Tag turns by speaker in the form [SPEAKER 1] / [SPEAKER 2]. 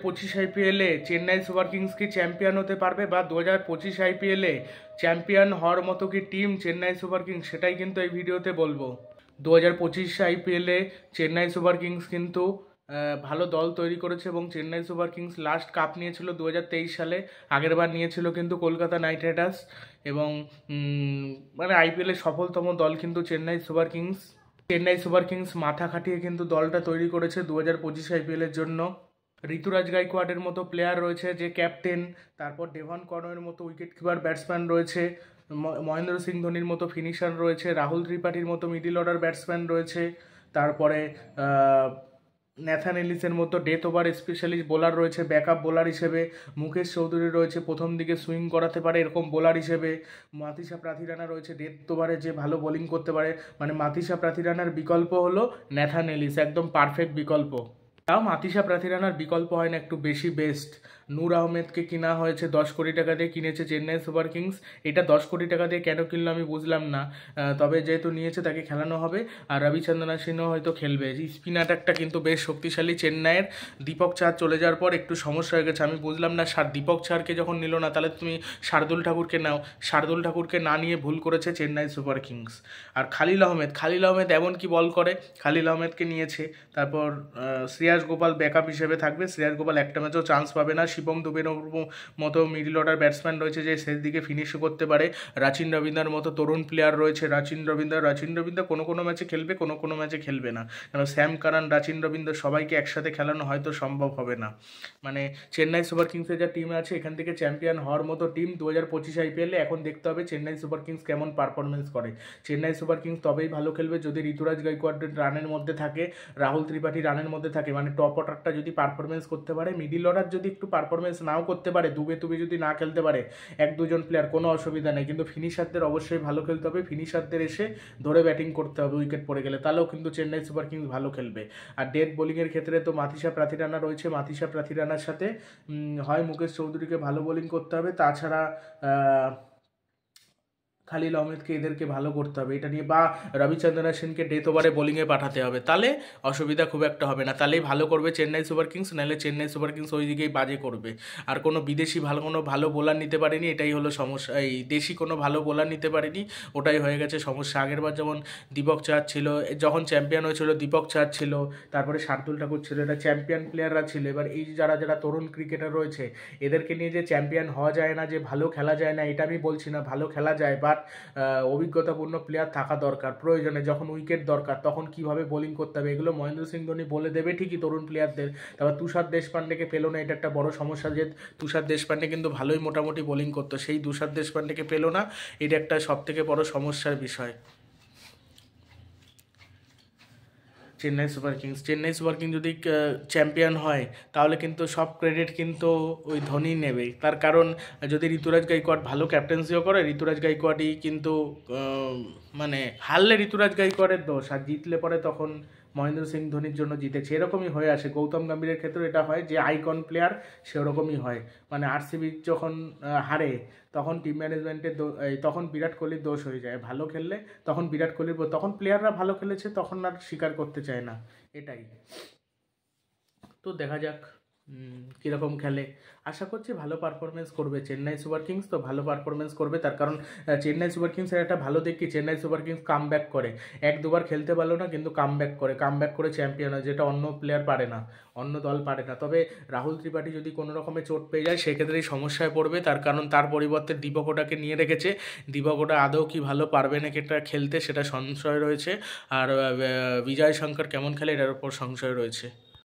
[SPEAKER 1] 25 আইপিএলে Chennai Super Kings কি champion হতে পারবে, বা 2025 আইপিএলে চ্যাম্পিয়ন হওয়ার মতো কি টিম চেন্নাই সুপার কিংস, সেটাই কিন্তু এই ভিডিওতে বলবো। 2025 আইপিএলে চেন্নাই সুপার কিংস কিন্তু ভালো দল তৈরি করেছে, এবং Chennai Super Kings last cup নিয়েছিল 2023 সালে, আগের বার নিয়েছিল কিন্তু কলকাতা নাইট রাইডার্স, এবং মানে আইপিএলের সফলতম দল কিন্তু Chennai Super Kings. Chennai Super Kings মাথা খাটিয়ে কিন্তু দলটা তৈরি করেছে 2025 আইপিএলের জন্য। ঋতুরাজ গাইকোয়াড়ের মতো প্লেয়ার রয়েছে যে ক্যাপ্টেন, তারপর ডেভন কনওয়ের মতো উইকেট কিপার ব্যাটসম্যান রয়েছে, মহেন্দ্র সিং ধোনির মতো ফিনিশার রয়েছে, রাহুল ত্রিপাঠীর মতো মিডিল অর্ডার ব্যাটসম্যান রয়েছে, তারপরে ন্যাথান এলিসের মতো ডেথ ওভার স্পেশালিস্ট বোলার রয়েছে ব্যাকআপ বোলার হিসেবে, মুকেশ চৌধুরী রয়েছে প্রথম দিকে সুইং করাতে পারে এরকম বোলার হিসেবে, মাতিসা প্রাথিরানা রয়েছে ডেথ ওভারে যে ভালো বোলিং করতে পারে, মানে মাতিসা প্রাথিরানার বিকল্প হলো ন্যাথান এলিস, একদম পারফেক্ট বিকল্প। তাও মাতিসা প্রাথিরানার বিকল্প হয় না, একটু বেশি বেস্ট। নূর আহমেদকে কিনা হয়েছে 10 কোটি টাকা দিয়ে কিনেছে চেন্নাই সুপার কিংস। এটা 10 কোটি টাকা দিয়ে কেন কিনলো আমি বুঝলাম না, তবে যেহেতু নিয়েছে তাকে খেলানো হবে, আর রবিচন্দ্রন অশ্বিনও হয়তো খেলবে। স্পিন অ্যাটাকটা কিন্তু বেশ শক্তিশালী চেন্নাইয়ের। দীপক চার চলে যাওয়ার পর একটু সমস্যা হয়ে গেছে, আমি বুঝলাম না দীপক চারকে যখন নিল না, তাহলে তুমি শার্দুল ঠাকুরকে নাও। শার্দুল ঠাকুরকে না নিয়ে ভুল করেছে চেন্নাই সুপার কিংস। আর খালিল আহমেদ এমন কি বল করে, খালিল আহমেদকে নিয়েছে। তারপর শ্রেয়াস গোপাল ব্যাকআপ হিসেবে থাকবে, শ্রেয়াস গোপাল একটা ম্যাচেও চান্স পাবে না। শিবম দুবের মতো মিডল অর্ডার ব্যাটসম্যান রয়েছে যে শেষ দিকে ফিনিশও করতে পারে। রাচিন রবীন্দ্রর মতো তরুণ প্লেয়ার রয়েছে, রাচিন রবীন্দ্র কোনো ম্যাচে খেলবে, কোনো ম্যাচে খেলবে না, কারণ শ্যাম কারান, রাচিন রবীন্দ্র সবাইকে একসাথে খেলানো হয়তো সম্ভব হবে না। মানে চেন্নাই সুপার কিংসের যা টিম আছে এখান থেকে চ্যাম্পিয়ন হওয়ার মতো টিম 2025 আইপিএলে। এখন দেখতে হবে চেন্নাই সুপার কিংস কেমন পারফরমেন্স করে। চেন্নাই সুপার কিংস তবেই ভালো খেলবে যদি ঋতুরাজ গাইকোয়াড় রানের মধ্যে থাকে, রাহুল ত্রিপাঠী রানের মধ্যে থাকে, মানে টপ অর্ডারটা যদি পারফরমেন্স করতে পারে। মিডিল অর্ডার যদি একটু পারফরমেন্স নাও করতে পারে, দুবে যদি না খেলতে পারে এক দুজন প্লেয়ার, কোনো অসুবিধা নেই, কিন্তু ফিনিশারদের অবশ্যই ভালো খেলতে হবে। ফিনিশারদের এসে ধরে ব্যাটিং করতে হবে উইকেট পড়ে গেলে, তাহলেও কিন্তু চেন্নাই সুপার কিংস ভালো খেলবে। আর ডেথ বোলিংয়ের ক্ষেত্রে তো মাতিসা প্রাথিরানা রয়েছে, মাতিসা প্রাথিরানার সাথে হয় মুকেশ চৌধুরীকে ভালো বোলিং করতে হবে, তাছাড়া খালিল আহমেদকে এদেরকে ভালো করতে হবে এটা নিয়ে, বা রবিচন্দ্রন অশ্বিনকে ডেথ ওভারে বোলিংয়ে পাঠাতে হবে, তাহলে অসুবিধা খুব একটা হবে না। তাহলেই ভালো করবে চেন্নাই সুপার কিংস, নাহলে চেন্নাই সুপার কিংস ওই দিকেই বাজে করবে। আর কোনো বিদেশি কোনো ভালো বোলার নিতে পারেনি, এটাই হলো সমস্যা। এই দেশি কোনো ভালো বোলার নিতে পারেনি, ওটাই হয়ে গেছে সমস্যা। আগেরবার যেমন দীপক চার ছিল, যখন চ্যাম্পিয়ন হয়েছিল দীপক চার ছিল, তারপরে শার্দুল ঠাকুর ছিল, এটা চ্যাম্পিয়ন প্লেয়াররা ছিল। এবার এই যারা তরুণ ক্রিকেটার রয়েছে এদেরকে নিয়ে যে চ্যাম্পিয়ন হওয়া যায় না, যে ভালো খেলা যায় না, এটা আমি বলছি না, ভালো খেলা যায়, বাট অভিজ্ঞতাপূর্ণ প্লেয়ার থাকা দরকার। প্রয়োজনে যখন উইকেট দরকার তখন কিভাবে বোলিং করতে হবে এগুলো মহেন্দ্র সিং ধোনি বলে দেবে ঠিকই তরুণ প্লেয়ারদের। তারপর তুষার দেশপান্ডেকে পেলো না, এটা একটা বড় সমস্যা, যে তুষার দেশপান্ডে কিন্তু ভালোই মোটামুটি বোলিং করতো, সেই তুষার দেশপান্ডেকে পেলো না, এটা একটা সবথেকে বড় সমস্যার বিষয়। চেন্নাই সুপার কিংস যদি চ্যাম্পিয়ন হয় তাহলে কিন্তু সব ক্রেডিট কিন্তু ওই ধোনি নেবে, তার কারণ যদি ঋতুরাজ গাইকোয়াড় ভালো ক্যাপ্টেন্সিও করে, ঋতুরাজ গাইকোয়াড়ই কিন্তু মানে হারলে ঋতুরাজ গাইকোয়াড়ের দোষ, আর জিতলে পরে তখন মহেন্দ্র সিং ধোনির জন্য জিতেছে, এরকমই হয়ে আসে। গৌতম গম্ভীরের ক্ষেত্রে এটা হয় যে আইকন প্লেয়ার সেরকমই হয়, মানে আরসিবি যখন হারে তখন টিম ম্যানেজমেন্টের তখন বিরাট কোহলির দোষ হয়ে যায়। ভালো খেললে তখন বিরাট কোহলির, তখন প্লেয়াররা ভালো খেলেছে তখন আর স্বীকার করতে চায় না, এটাই। তো দেখা যাক কীরকম খেলে। আশা করছি ভালো পারফরমেন্স করবে চেন্নাই সুপার কিংস, তো ভালো পারফরমেন্স করবে, তার কারণ চেন্নাই সুপার কিংসের একটা ভালো দিক কি, Chennai Super Kings come back করে। এক দুবার খেলতে পারলো না, কিন্তু কাম ব্যাক করে চ্যাম্পিয়ন হয়, যেটা অন্য প্লেয়ার পারে না, অন্য দল পারে না। তবে রাহুল ত্রিপাঠী যদি কোনো রকমে চোট পেয়ে যায় সেক্ষেত্রেই সমস্যায় পড়বে, তার কারণ তার পরিবর্তে দীপক ওটাকে নিয়ে রেখেছে। দীপক ওটা আদৌ কি ভালো পারবে নাকি এটা খেলতে, সেটা সংশয় রয়েছে। আর বিজয় শঙ্কর কেমন খেলে এটার উপর সংশয় রয়েছে।